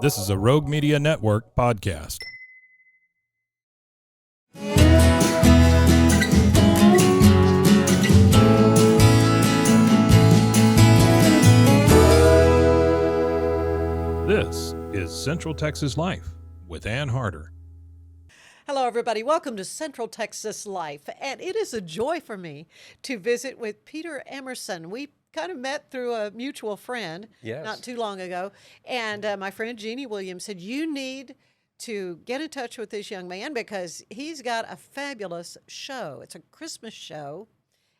This is a Rogue Media Network podcast. This is Central Texas Life with Ann Harder. Hello, everybody. Welcome to Central Texas Life. And it is a joy for me to visit with Peter Emerson. We kind of met through a mutual friend not too long ago. And my friend Jeannie Williams said, you need to get in touch with this young man because he's got a fabulous show. It's a Christmas show.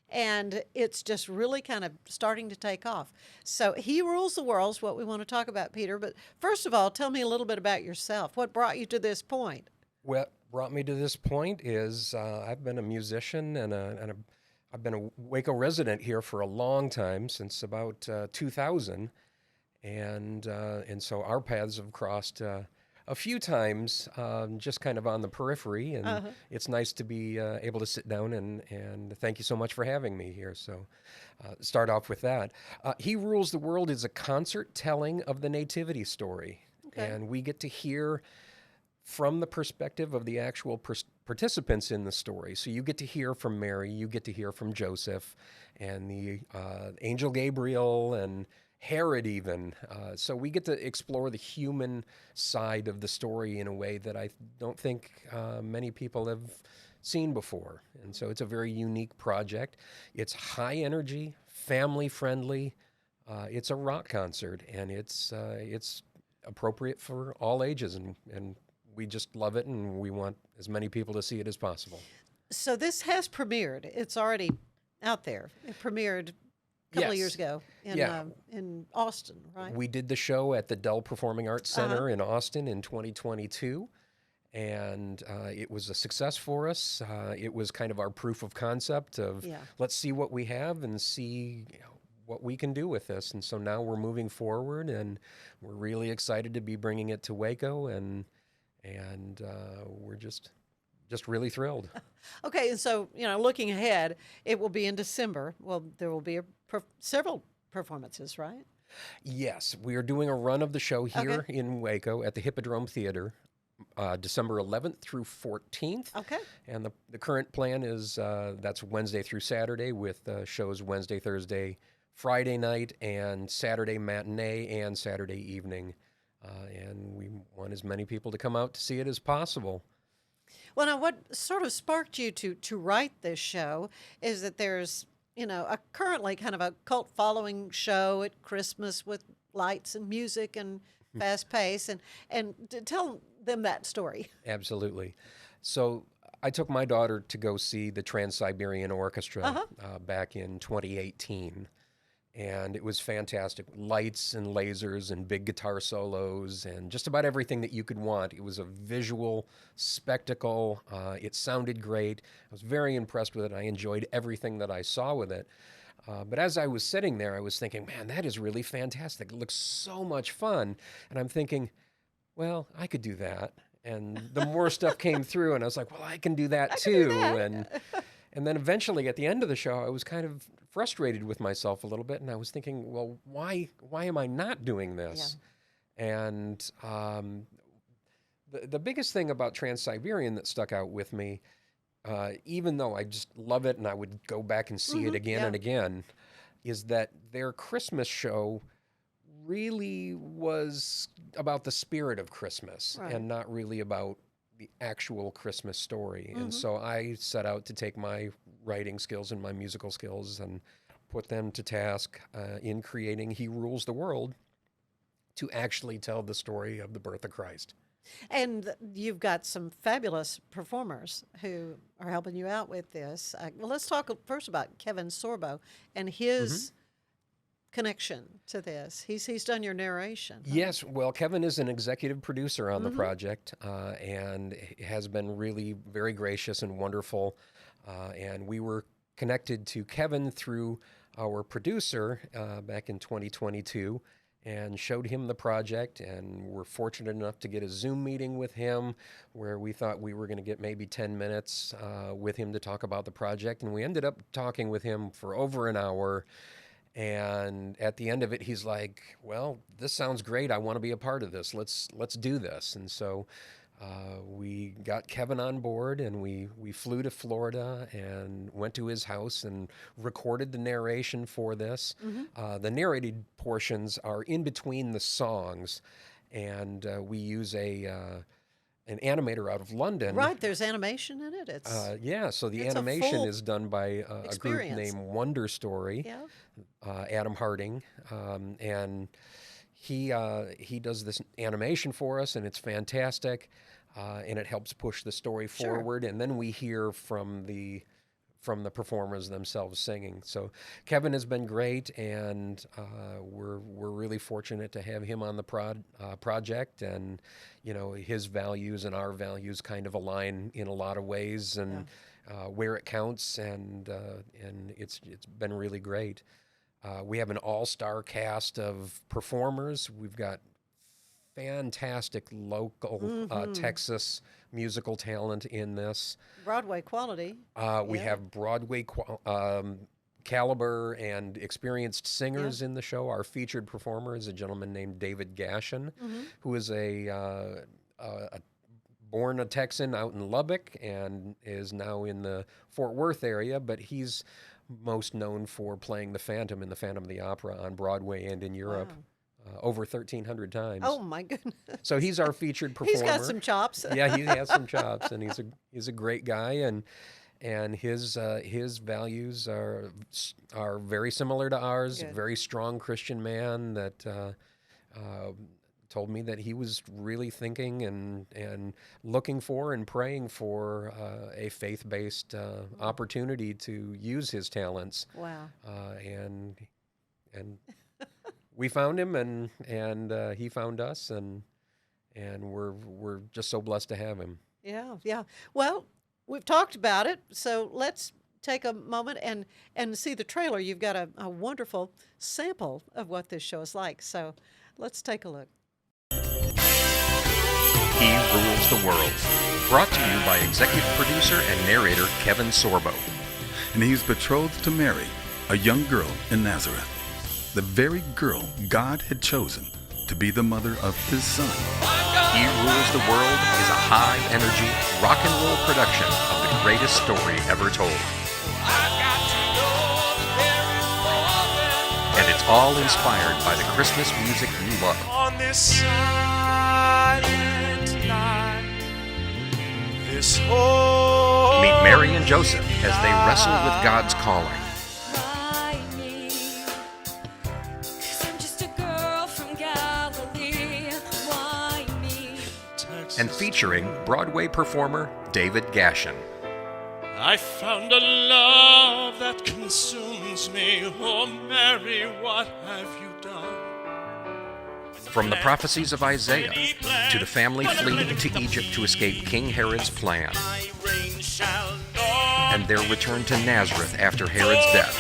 And it's just really kind of starting to take off. So he rules the world is what we want to talk about, Peter. But first of all, tell me a little bit about yourself. What brought you to this point? What brought me to this point is I've been a musician and I've been a Waco resident here for a long time, since about 2000, and so our paths have crossed a few times, just kind of on the periphery, and it's nice to be able to sit down and thank you so much for having me here. So start off with that. He Rules the World is a concert telling of the nativity story, and we get to hear from the perspective of the actual participants in the story. So you get to hear from Mary, you get to hear from Joseph, and the angel Gabriel, and Herod even. So we get to explore the human side of the story in a way that I don't think many people have seen before. And so it's a very unique project. It's high energy, family friendly. It's a rock concert, and it's appropriate for all ages, and we just love it, and we want as many people to see it as possible. So this has premiered. It's already out there. It premiered a couple of years ago in Austin, right? We did the show at the Dell Performing Arts Center in Austin in 2022, and it was a success for us. It was kind of our proof of concept of let's see what we have and see what we can do with this. And so now we're moving forward, and we're really excited to be bringing it to Waco, and we're just really thrilled. Okay, and so, looking ahead, it will be in December. Well, there will be several performances, right? Yes, we are doing a run of the show here in Waco at the Hippodrome Theater, December 11th through 14th. Okay. And the current plan is that's Wednesday through Saturday, with shows Wednesday, Thursday, Friday night, and Saturday matinee and Saturday evening. And we want as many people to come out to see it as possible. Well, now, what sort of sparked you to write this show is that there's, a currently kind of a cult following show at Christmas with lights and music and fast pace, and to tell them that story. Absolutely. So I took my daughter to go see the Trans-Siberian Orchestra back in 2018. And it was fantastic. Lights and lasers and big guitar solos and just about everything that you could want. It was a visual spectacle. It sounded great. I was very impressed with it. I enjoyed everything that I saw with it. But as I was sitting there, I was thinking, man, that is really fantastic. It looks so much fun. And I'm thinking, well, I could do that. And the more stuff came through, and I was like, well, I can do that too. And then eventually at the end of the show, I was kind of frustrated with myself a little bit, and I was thinking, well, why am I not doing this? Yeah. And the biggest thing about Trans-Siberian that stuck out with me, even though I just love it and I would go back and see it again and again, is that their Christmas show really was about the spirit of Christmas and not really about the actual Christmas story. And so I set out to take my writing skills and my musical skills and put them to task in creating He Rules the World to actually tell the story of the birth of Christ. And you've got some fabulous performers who are helping you out with this. Well, let's talk first about Kevin Sorbo and his connection to this. He's done your narration. Yes, well, Kevin is an executive producer on the project and has been really very gracious and wonderful. And we were connected to Kevin through our producer back in 2022 and showed him the project, and we're fortunate enough to get a Zoom meeting with him where we thought we were going to get maybe 10 minutes with him to talk about the project, and we ended up talking with him for over an hour. And at the end of it, he's like, "Well, this sounds great. I want to be a part of this. Let's do this." And so we got Kevin on board, and we flew to Florida and went to his house and recorded the narration for this. The narrated portions are in between the songs, and we use an animator out of London. Right, there's animation in it. Yeah, so the it's a animation full is done by a group experience. named Wonder Story, Yeah. Adam Harding, and he does this animation for us, and it's fantastic, and it helps push the story Sure. forward. And then we hear from the performers themselves singing. So Kevin has been great, and we're really fortunate to have him on the project. And his values and our values kind of align in a lot of ways, and where it counts, and it's been really great. We have an all-star cast of performers. We've got fantastic local Texas musical talent in this. Broadway quality. We have Broadway caliber and experienced singers in the show. Our featured performer is a gentleman named David Gashin, who is born a Texan out in Lubbock and is now in the Fort Worth area, but he's most known for playing the Phantom in the Phantom of the Opera on Broadway and in Europe. Wow. Over 1,300 times. Oh my goodness! So he's our featured performer. He's got some chops. Yeah, he has some chops, and he's a great guy, and his values are very similar to ours. Good. Very strong Christian man that told me that he was really thinking and looking for and praying for a faith-based opportunity to use his talents. Wow. And we found him, and he found us, and we're just so blessed to have him. Yeah. Well, we've talked about it, so let's take a moment and see the trailer. You've got a wonderful sample of what this show is like, so let's take a look. He Rules the World, brought to you by executive producer and narrator Kevin Sorbo. And he's betrothed to Mary, a young girl in Nazareth, the very girl God had chosen to be the mother of his son. He Rules the World is a high-energy rock and roll production of the greatest story ever told. And it's all inspired by the Christmas music you love. On this silent night, this whole Meet Mary and Joseph as they wrestle with God's calling. And featuring Broadway performer David Gashin. I found a love that consumes me. Oh, Mary, what have you done? From the prophecies of Isaiah to the family fleeing to Egypt to escape King Herod's plan, My reign shall not and their return to Nazareth after Herod's death.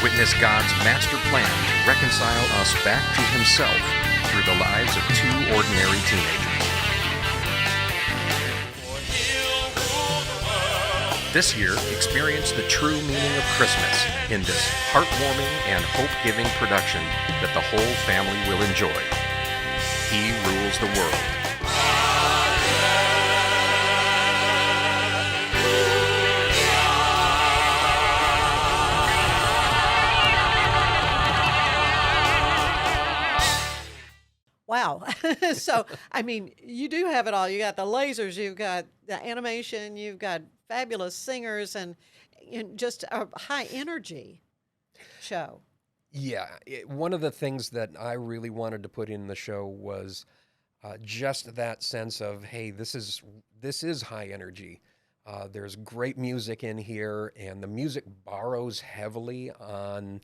Witness God's master plan to reconcile us back to himself through the lives of two ordinary teenagers. This year, experience the true meaning of Christmas in this heartwarming and hope-giving production that the whole family will enjoy. He Rules the World. Wow. So, I mean, you do have it all. You got the lasers, you've got the animation, you've got fabulous singers, and just a high energy show. Yeah, one of the things that I really wanted to put in the show was just that sense of, hey, this is high energy. There's great music in here, and the music borrows heavily on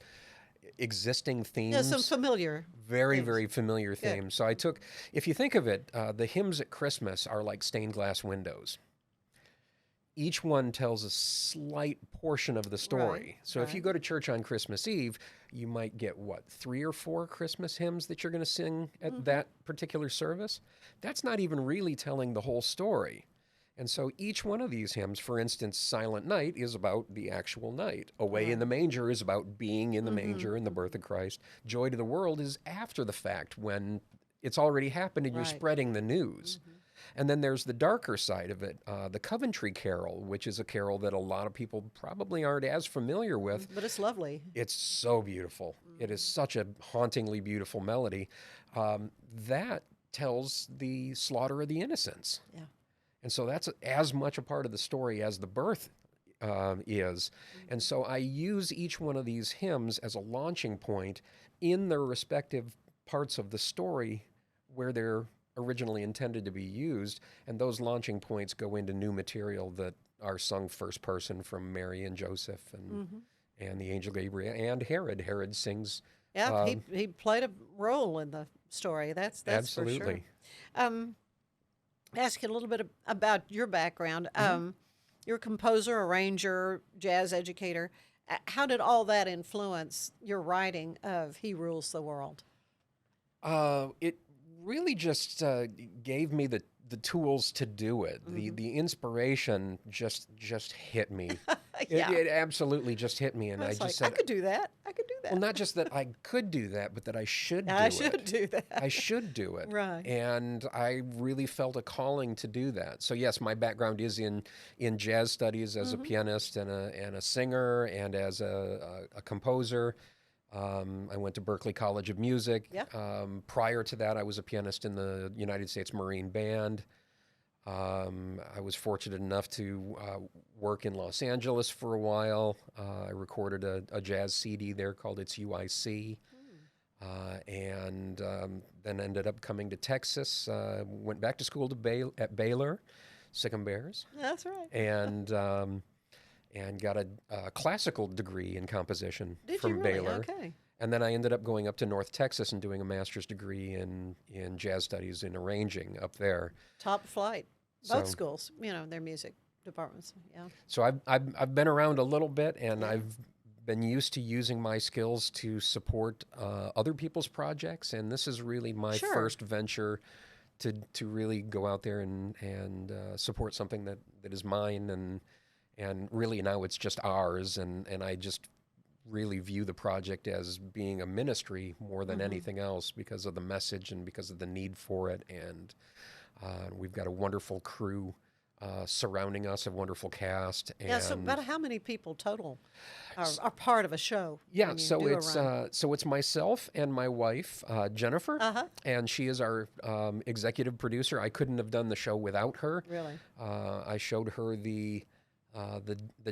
existing themes. Yeah, some familiar. Very, themes. very familiar Good. themes. So if you think of it, the hymns at Christmas are like stained glass windows. Each one tells a slight portion of the story. Right, So if you right. go to church on Christmas Eve, you might get, 3 or 4 Christmas hymns that you're going to sing at that particular service? That's not even really telling the whole story. And so each one of these hymns, for instance, Silent Night is about the actual night. Away in the Manger is about being in the manger and the birth of Christ. Joy to the World is after the fact, when it's already happened and you're spreading the news. And then there's the darker side of it, the Coventry Carol, which is a carol that a lot of people probably aren't as familiar with. But it's lovely. It's so beautiful. It is such a hauntingly beautiful melody. That tells the slaughter of the innocents. Yeah. And so that's as much a part of the story as the birth is. And so I use each one of these hymns as a launching point in their respective parts of the story where they're originally intended to be used. And those launching points go into new material that are sung first person from Mary and Joseph and the angel Gabriel and Herod. Herod sings. Yeah, he played a role in the story. That's absolutely. For sure. Ask you a little bit about your background. You're a composer, arranger, jazz educator. How did all that influence your writing of He Rules the World? It really just gave me the tools to do it. The inspiration just hit me. It absolutely just hit me, and I just said, I could do that. I could do that. Well, not just that I could do that, but that I should do it. I should do that. I should do it. Right. And I really felt a calling to do that. So yes, my background is in jazz studies as a pianist and a singer and as a composer. I went to Berklee College of Music. Yeah. Prior to that, I was a pianist in the United States Marine Band. I was fortunate enough to work in Los Angeles for a while. I recorded a jazz CD there called It's UIC. And then ended up coming to Texas, went back to school at Baylor, Sikkim Bears. That's right. And got a classical degree in composition Did from you really? Baylor. Okay. And then I ended up going up to North Texas and doing a master's degree in jazz studies and arranging up there. Top flight. Both So- schools, their music departments. Yeah. So I've been around a little bit, and I've been used to using my skills to support other people's projects, and this is really my first venture to really go out there and support something that is mine, and really now it's just ours, and I just really view the project as being a ministry more than anything else because of the message and because of the need for it, and we've got a wonderful crew surrounding us, a wonderful cast. And So about how many people total are part of a show? Yeah, when you so do a it's run? it's myself and my wife Jennifer, and she is our executive producer. I couldn't have done the show without her. Really? I showed her the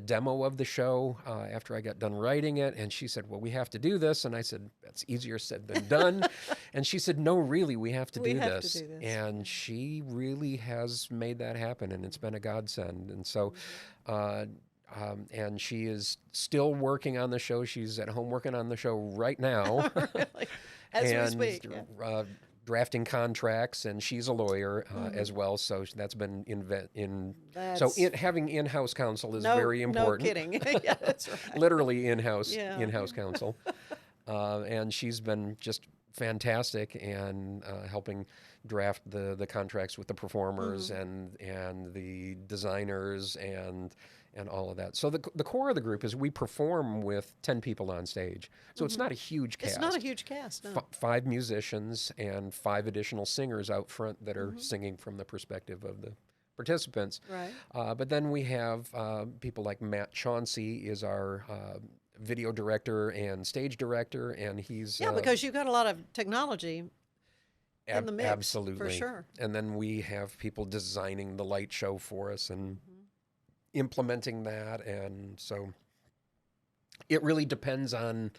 demo of the show after I got done writing it, and she said, "Well, we have to do this." And I said, "That's easier said than done." And she said, "No, really, we have to do this." And she really has made that happen, and it's been a godsend. And so, and she is still working on the show. She's at home working on the show right now. Really? As we speak. Drafting contracts, and she's a lawyer as well, so that's been having in-house counsel is very important. No kidding. Yeah, that's right. Literally in-house counsel, and she's been just fantastic and helping draft the contracts with the performers and the designers and all of that. So the core of the group is we perform with 10 people on stage. So it's not a huge cast. It's not a huge cast, no. 5 musicians and 5 additional singers out front that are singing from the perspective of the participants. Right. But then we have people like Matt Chauncey is our video director and stage director, and he's... because you've got a lot of technology in the mix. Absolutely. For sure. And then we have people designing the light show for us and implementing that, and so it really depends on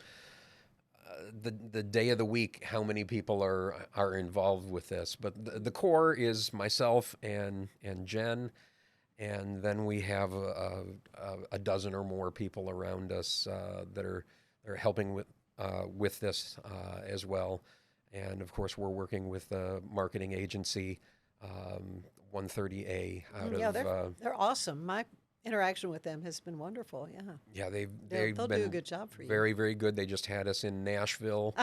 the day of the week how many people are involved with this. But the core is myself and Jen, and then we have a dozen or more people around us that are helping with this as well. And of course, we're working with a marketing agency, 130A out of. They're awesome. My interaction with them has been wonderful. Yeah. Yeah, They'll do a been good job for you. very, very good. They just had us in Nashville.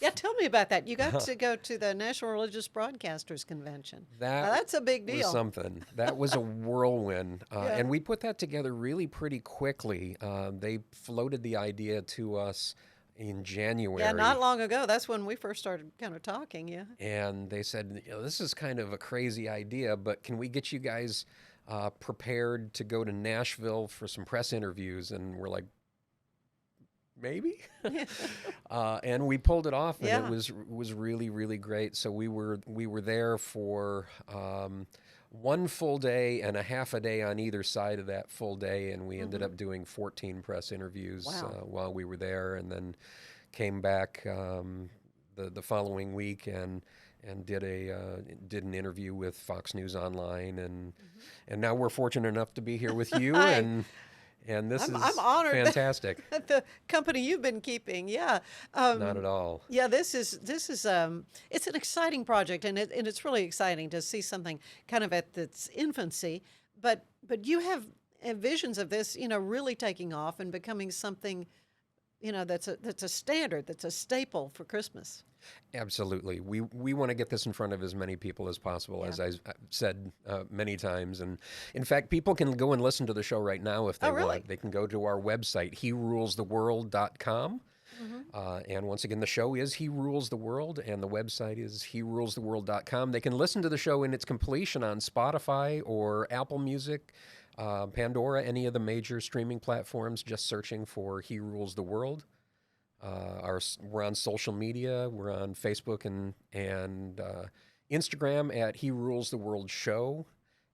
Yeah, tell me about that. You got to go to the National Religious Broadcasters Convention. Now, that's a big deal. Was something. That was a whirlwind. Yeah. And we put that together really pretty quickly. They floated the idea to us in January. Yeah, not long ago. That's when we first started kind of talking, yeah. And they said, this is kind of a crazy idea, but can we get you guys prepared to go to Nashville for some press interviews? And we're like, maybe? And we pulled it off, and Yeah. it was really, really great. So we were there for 1 full day and a half a day on either side of that full day, and we ended up doing 14 press interviews while we were there, and then came back the following week and did an interview with Fox News Online, and now we're fortunate enough to be here with you, and this is I'm honored fantastic. That the company you've been keeping, yeah. Not at all. Yeah, this is it's an exciting project, and it's really exciting to see something kind of at its infancy. But you have visions of this, really taking off and becoming something, that's a standard, that's a staple for Christmas. Absolutely. We want to get this in front of as many people as possible, as I've said many times. And in fact, people can go and listen to the show right now if they want. They can go to our website, herulestheworld.com. And once again, the show is He Rules the World, and the website is herulestheworld.com. They can listen to the show in its completion on Spotify or Apple Music, Pandora, any of the major streaming platforms, just searching for He Rules the World. We're on social media. We're on Facebook and Instagram at He Rules the World Show,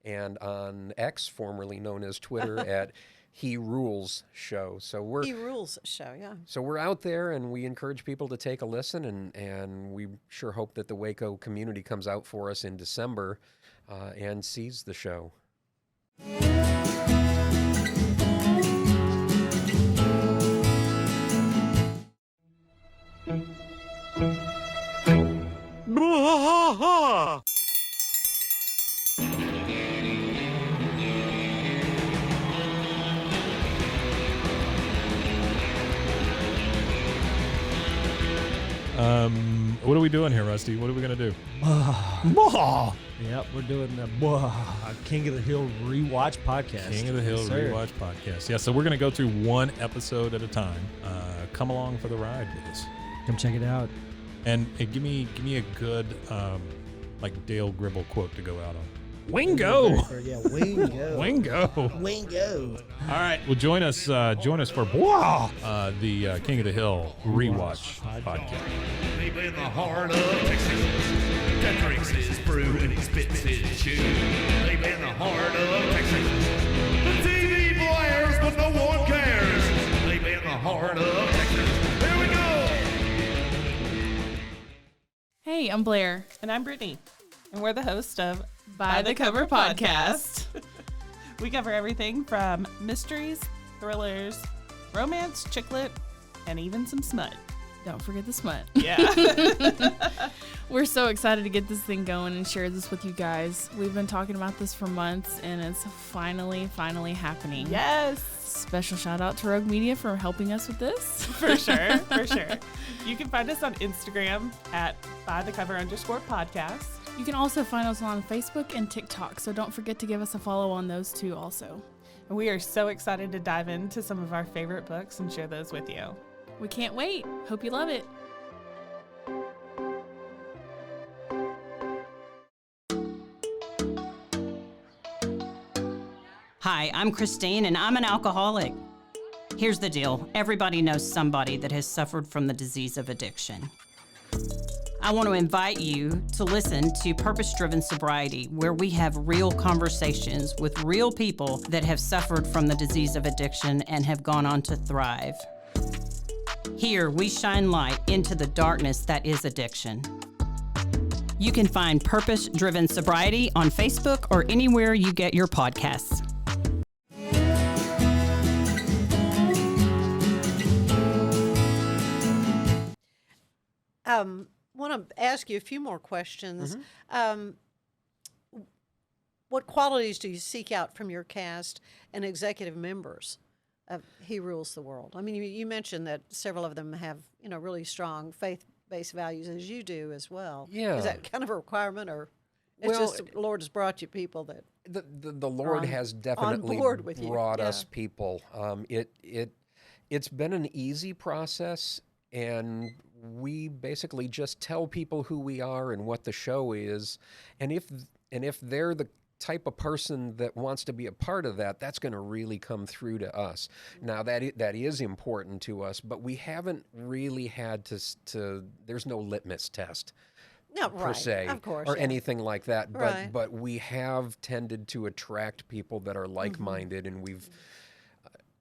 and on X, formerly known as Twitter, at He Rules Show. So He Rules Show, yeah. So we're out there, and we encourage people to take a listen, and we sure hope that the Waco community comes out for us in December and sees the show. What are we doing here, Rusty? What are we going to do? Yep, we're doing the King of the Hill Rewatch Podcast. King of the Hill Rewatch Podcast. Yeah, so we're going to go through one episode at a time. Come along for the ride with us. Come check it out. And give me a good like Dale Gribble quote to go out on. Wingo. Yeah, Wingo. Wingo. Wingo. All right. Well, join us for the King of the Hill Rewatch Podcast. Deep in the heart of Texas, that drinks his brew and he spits his chew. Deep in the heart of Texas, the TV blares but no one cares. Deep in the heart of Texas, here we go. Hey, I'm Blair. And I'm Brittany. And we're the host of By the Cover Podcast. We cover everything from mysteries, thrillers, romance, chick lit, and even some smut. Don't forget the smut. Yeah. We're so excited to get this thing going and share this with you guys. We've been talking about this for months, and it's finally happening. Yes. Special shout out to Rogue Media for helping us with this. For sure. For sure. You can find us on Instagram at bythecover_podcast. You can also find us on Facebook and TikTok, so don't forget to give us a follow on those too also. And we are so excited to dive into some of our favorite books and share those with you. We can't wait. Hope you love it. Hi, I'm Christine, and I'm an alcoholic. Here's the deal. Everybody knows somebody that has suffered from the disease of addiction. I want to invite you to listen to Purpose-Driven Sobriety, where we have real conversations with real people that have suffered from the disease of addiction and have gone on to thrive. Here, we shine light into the darkness that is addiction. You can find Purpose-Driven Sobriety on Facebook or anywhere you get your podcasts. Want to ask you a few more questions. what qualities do you seek out from your cast and executive members of He Rules the World? I mean, you mentioned that several of them have, really strong faith-based values, as you do as well. Yeah. Is that kind of a requirement, or it's Well, just the Lord has brought you people that the Lord has definitely board with you. brought Yeah. us people. It's been an easy process, and we basically just tell people who we are and what the show is, and if they're the type of person that wants to be a part of that, that's going to really come through to us. Now that is important to us, but we haven't really had to there's no litmus test. No, per right, se, of course, or yeah. anything like that. Right. But we have tended to attract people that are like-minded, and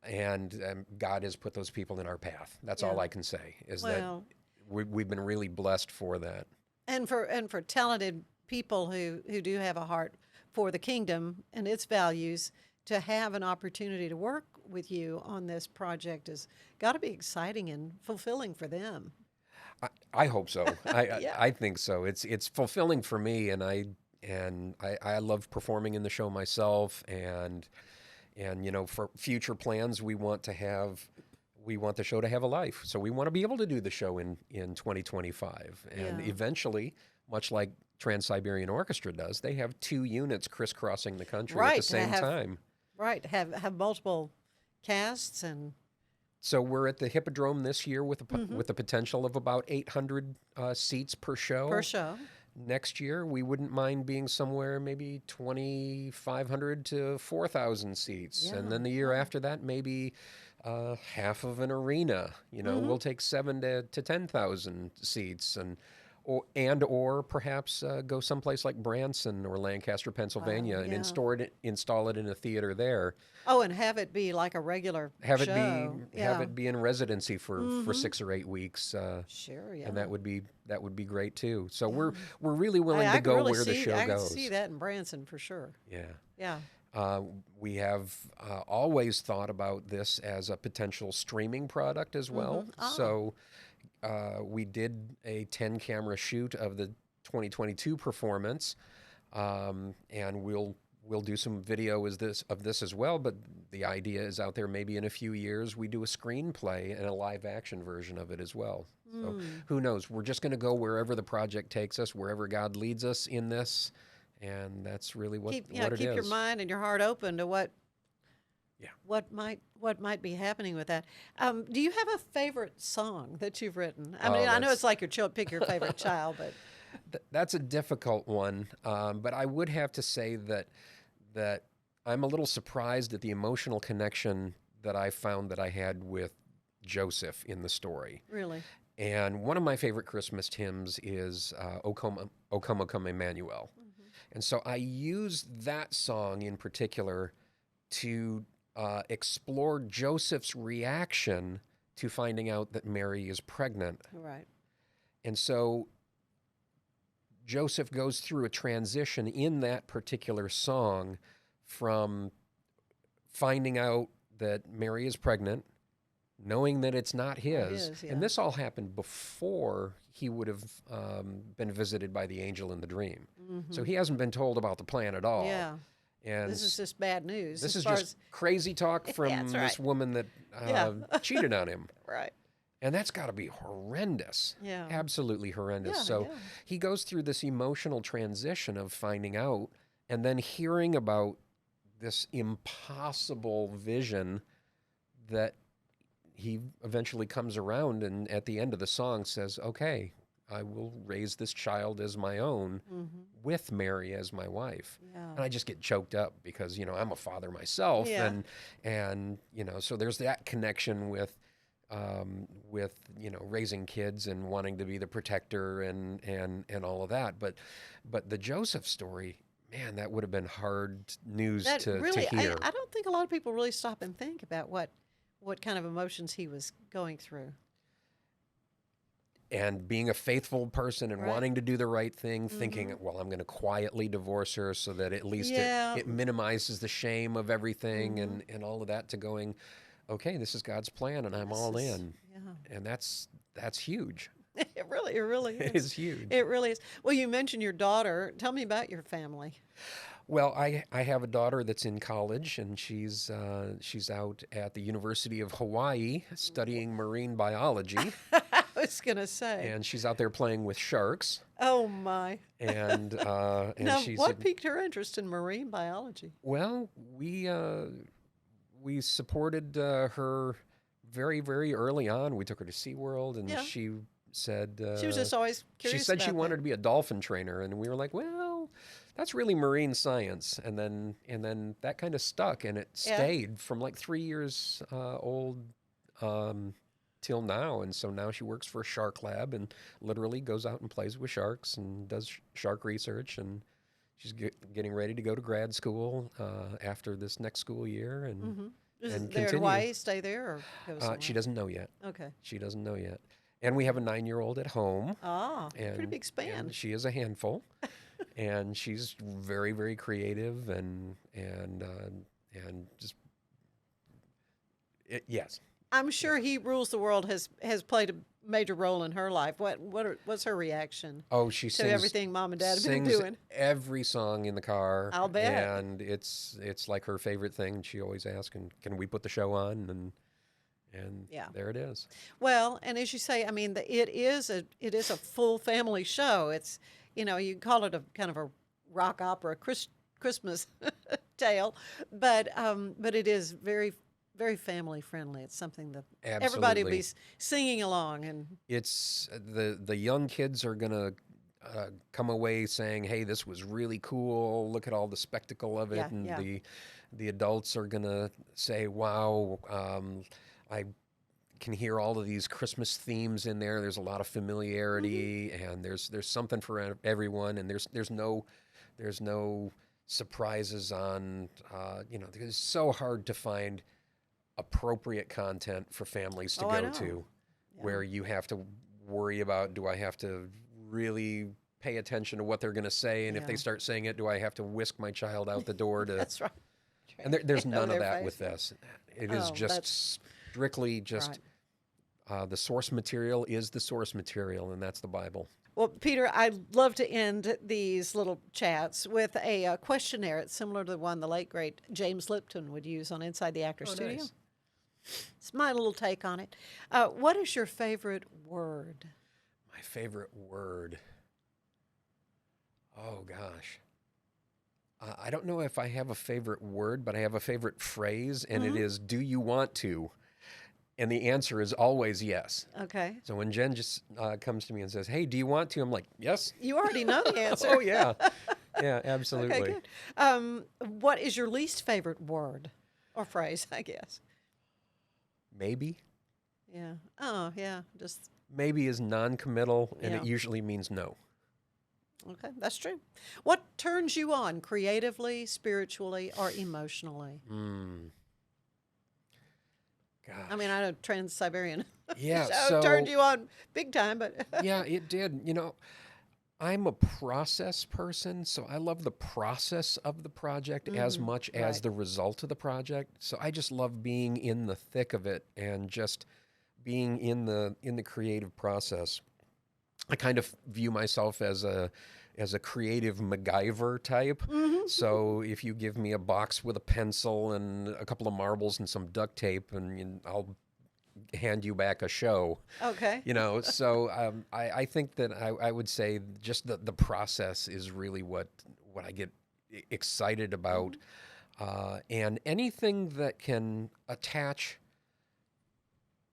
and God has put those people in our path. That's all Yeah. I can say. Is Well- that we've been really blessed for that. and for talented people who do have a heart for the kingdom and its values, to have an opportunity to work with you on this project has got to be exciting and fulfilling for them. I hope so. Yeah. I think so. It's fulfilling for me, and I love performing in the show myself, and for future plans, we want the show to have a life. So we want to be able to do the show in 2025, and Yeah. eventually, much like Trans-Siberian Orchestra does, they have 2 units crisscrossing the country at Right, the same time. Right, have multiple casts and So we're at the Hippodrome this year with the potential of about 800 seats per show. per show. Next year, we wouldn't mind being somewhere maybe 2,500 to 4,000 seats. Yeah, And then the year after that, maybe half of an arena. We'll take 7,000 to 10,000 seats, or perhaps go someplace like Branson or Lancaster, Pennsylvania, and yeah. install it in a theater there. Oh, and have it be like a regular Have show. it be in residency for 6 or 8 weeks. Sure, yeah. And that would be great too. So we're really willing I to can go really where the see- show I goes. can see that in Branson for sure. Yeah. Yeah. We have always thought about this as a potential streaming product as well. So we did a 10-camera shoot of the 2022 performance, and we'll do some video of this as well. But the idea is out there maybe in a few years we do a screenplay and a live-action version of it as well. So who knows? We're just going to go wherever the project takes us, wherever God leads us in this. And that's really what Keep it is. your mind and your heart open to what might be happening with that. Do you have a favorite song that you've written? I mean, I know it's like pick your favorite child, but That's a difficult one. But I would have to say that I'm a little surprised at the emotional connection that I found that I had with Joseph in the story. really, And one of my favorite Christmas hymns is O Come, O Come, O Come, Emmanuel. And so I used that song in particular to explore Joseph's reaction to finding out that Mary is pregnant. right. And so Joseph goes through a transition in that particular song from finding out that Mary is pregnant, knowing that it's not his. yeah. And this all happened before he would have been visited by the angel in the dream. So he hasn't been told about the plan at all. Yeah. And This is just bad news. this as is far just crazy talk from That's this right. woman that Yeah. cheated on him. right. And that's got to be horrendous. Yeah. Absolutely horrendous. Yeah, so yeah. he goes through this emotional transition of finding out and then hearing about this impossible vision that he eventually comes around and at the end of the song says, okay, I will raise this child as my own with Mary as my wife. Yeah. And I just get choked up because, I'm a father myself. Yeah. And so there's that connection with raising kids and wanting to be the protector and all of that. But the Joseph story, man, that would have been hard news That to really, hear. I don't think a lot of people really stop and think about what kind of emotions he was going through. And being a faithful person and Right. wanting to do the right thing, thinking, well, I'm going to quietly divorce her so that at least Yeah. it minimizes the shame of everything and all of that, to going, okay, this is God's plan and I'm all in. Yeah. And that's huge. It really It is. is huge. It really is. Well, you mentioned your daughter. Tell me about your family. Well, I have a daughter that's in college, and she's out at the University of Hawaii studying marine biology. I was gonna say. And she's out there playing with sharks. Oh my! And now, she's what piqued her interest in marine biology? Well, we supported her very, very early on. We took her to SeaWorld, and she said she was just always curious. She said she wanted that. to be a dolphin trainer, and we were like, well, that's really marine science. And then that kind of stuck, and it stayed from like 3 years old till now. And so now she works for a shark lab and literally goes out and plays with sharks and does shark research. And she's getting ready to go to grad school after this next school year. And Is and it there in continue. Hawaii? Stay there or go somewhere? She doesn't know yet. Okay. She doesn't know yet. And we have a 9-year-old at home. Ah, and, pretty big span. And she is a handful, and she's very, very creative and just yes. I'm sure He Rules the World has played a major role in her life. What's her reaction? Oh, she sings everything Mom and Dad have been sings doing. every song in the car. I'll bet. And it's like her favorite thing. She always asks, "Can we put the show on?" And there it is. Well, and as you say, I mean, it is a full family show. It's, you call it a kind of a rock opera Christmas tale, but it is very, very family friendly. It's something that everybody will be singing along, and it's the young kids are gonna come away saying, "Hey, this was really cool. Look at all the spectacle of it," the adults are gonna say, "Wow." I can hear all of these Christmas themes in there. There's a lot of familiarity, and there's something for everyone, and there's no surprises on. It's so hard to find appropriate content for families to go to, where you have to worry about, do I have to really pay attention to what they're going to say, and if they start saying it, do I have to whisk my child out the door to? That's right. And there's none of that with this. It is just strictly just the source material is the source material, and that's the Bible. Well, Peter, I'd love to end these little chats with a questionnaire. It's similar to the one the late, great James Lipton would use on Inside the Actor Studio. Nice. It's my little take on it. What is your favorite word? My favorite word? Oh, gosh. I don't know if I have a favorite word, but I have a favorite phrase, and it is, "Do you want to?" And the answer is always yes. Okay. So when Jen just comes to me and says, "Hey, do you want to?" I'm like, "Yes." You already know the answer. Oh, yeah. Yeah, absolutely. Okay, good. What is your least favorite word or phrase, I guess? Maybe. Yeah. Oh, yeah. Just Maybe is non-committal, and it usually means no. Okay, that's true. What turns you on creatively, spiritually, or emotionally? Gosh. I mean, I know Trans-Siberian Yeah, show turned you on big time, but yeah, it did. I'm a process person, so I love the process of the project as much as the result of the project. So I just love being in the thick of it and just being in the creative process. I kind of view myself as a creative MacGyver type. So if you give me a box with a pencil and a couple of marbles and some duct tape, and I'll hand you back a show. Okay. So I think that I would say just the process is really what I get excited about. And anything that can attach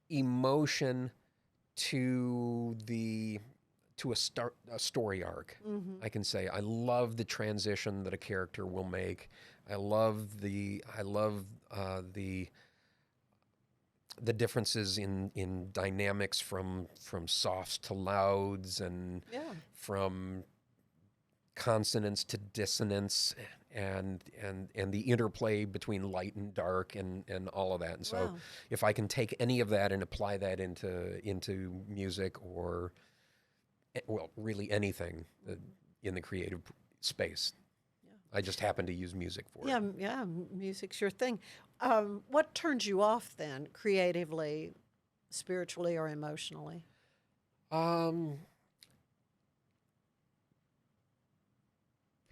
emotion to a story arc. I can say I love the transition that a character will make. I love the differences in dynamics from softs to louds and from consonance to dissonance and the interplay between light and dark and all of that. And so if I can take any of that and apply that into music or really anything in the creative space. I just happen to use music for it. Yeah, music's your thing. What turns you off then, creatively, spiritually, or emotionally?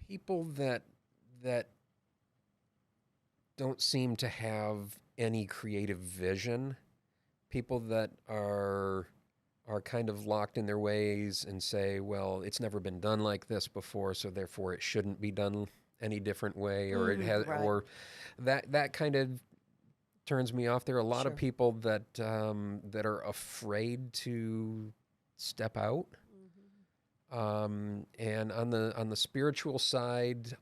People that that don't seem to have any creative vision, people that are kind of locked in their ways and say, well, it's never been done like this before, so therefore it shouldn't be done any different way, or it has, right. or that kind of turns me off. There are a lot of people that that are afraid to step out. And on the spiritual side,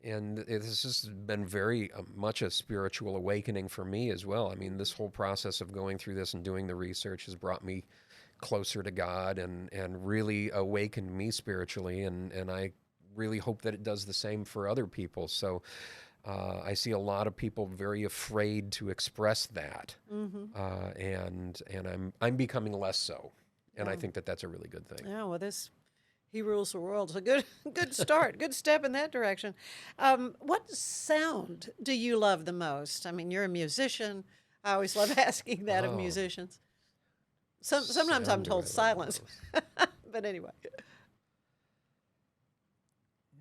and this has been very much a spiritual awakening for me as well. I mean, this whole process of going through this and doing the research has brought me closer to God and really awakened me spiritually. And I really hope that it does the same for other people. So I see a lot of people very afraid to express that. And I'm becoming less so. And I think that that's a really good thing. Yeah, well, He Rules the World is a good start, good step in that direction. What sound do you love the most? I mean, you're a musician. I always love asking that of musicians. Sometimes I'm told silence, but anyway.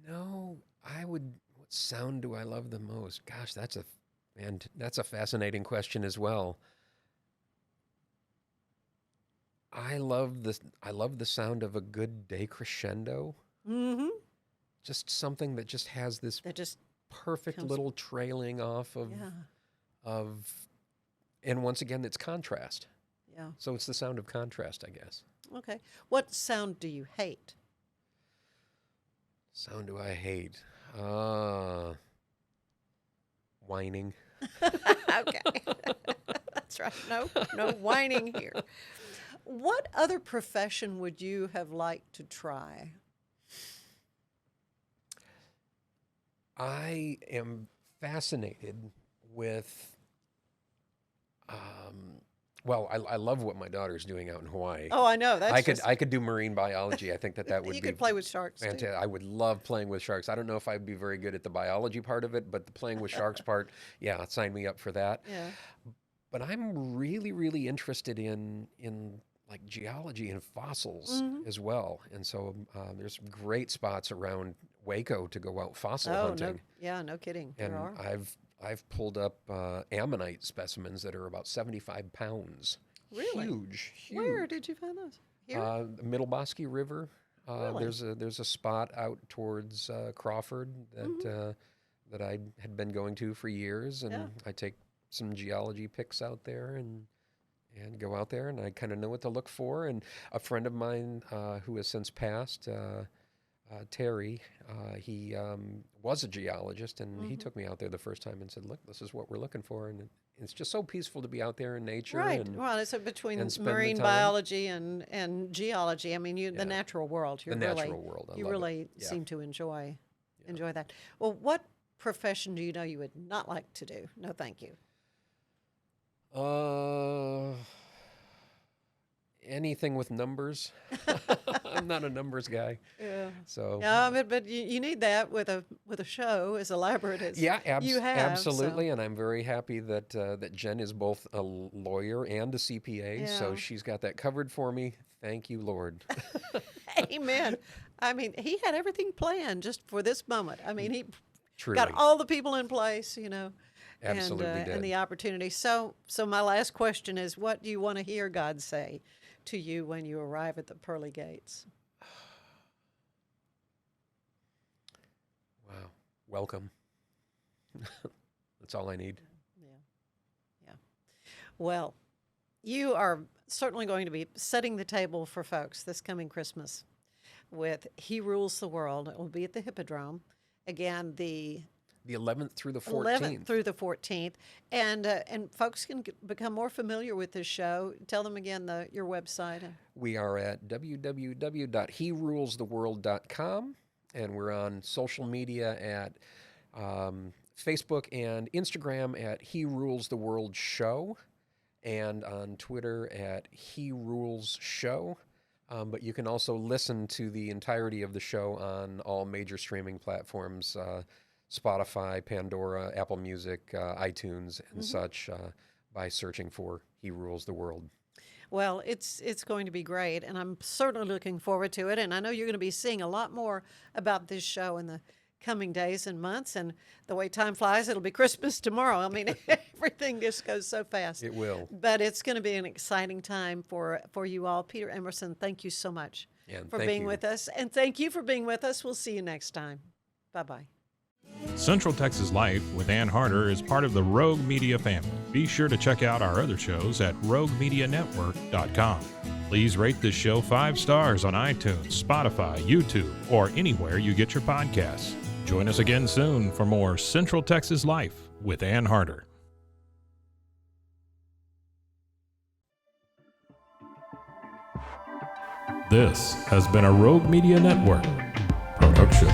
No, what sound do I love the most? Gosh, that's a fascinating question as well. I love the sound of a good decrescendo. Mm-hmm. Just something that just has this perfect little trailing off of, and once again, it's contrast. Yeah. So it's the sound of contrast, I guess. Okay. What sound do you hate? Sound do I hate? Whining. Okay. That's right. No whining here. What other profession would you have liked to try? I am fascinated with, well, I love what my daughter's doing out in Hawaii. Oh, I know. I could do marine biology. I think that would you be. could play with sharks. Fantastic. Too. I would love playing with sharks. I don't know if I'd be very good at the biology part of it, but the playing with sharks part, yeah, sign me up for that. Yeah. But I'm really, really interested in like geology and fossils as well. And so there's some great spots around Waco to go out fossil hunting. No kidding. And there are. I've pulled up ammonite specimens that are about 75 pounds. Really? Huge. Where did you find those? Here? The Middle Bosque River. Really? There's a spot out towards Crawford that that I had been going to for years, and I take some geology pics out there and go out there, and I kind of know what to look for. And a friend of mine who has since passed, Terry, he was a geologist, and he took me out there the first time and said, look, this is what we're looking for. And it's just so peaceful to be out there in nature. Right. And, well, it's between and spend marine the time. biology and geology. I mean, the natural world. The natural world. You really seem to enjoy that. Well, what profession do you know you would not like to do? No, thank you. Anything with numbers. I'm not a numbers guy. Yeah. So. Yeah, but you need that with a show as elaborate as you have. Absolutely. So. And I'm very happy that that Jen is both a lawyer and a CPA. Yeah. So she's got that covered for me. Thank you, Lord. Amen. I mean, he had everything planned just for this moment. I mean, he Truly. got all the people in place, you know. Absolutely did. And the opportunity. So my last question is, what do you want to hear God say to you when you arrive at the pearly gates? Wow. Welcome. That's all I need. Yeah. Well, you are certainly going to be setting the table for folks this coming Christmas with He Rules the World. It will be at the Hippodrome. Again, the 11th through the 14th. 11th through the 14th. And folks can become more familiar with this show. Tell them again your website. We are at www.herulestheworld.com, and we're on social media at Facebook and Instagram at He Rules the World Show, and on Twitter at He Rules Show. But you can also listen to the entirety of the show on all major streaming platforms, Spotify, Pandora, Apple Music, iTunes, and such, by searching for He Rules the World. Well, it's going to be great, and I'm certainly looking forward to it. And I know you're going to be seeing a lot more about this show in the coming days and months. And the way time flies, it'll be Christmas tomorrow. I mean, everything just goes so fast. It will. But it's going to be an exciting time for you all. Peter Emerson, thank you so much for being with us. And thank you for being with us. We'll see you next time. Bye-bye. Central Texas Life with Ann Harder is part of the Rogue Media family. Be sure to check out our other shows at roguemedianetwork.com. Please rate this show 5 stars on iTunes, Spotify, YouTube, or anywhere you get your podcasts. Join us again soon for more Central Texas Life with Ann Harder. This has been a Rogue Media Network production.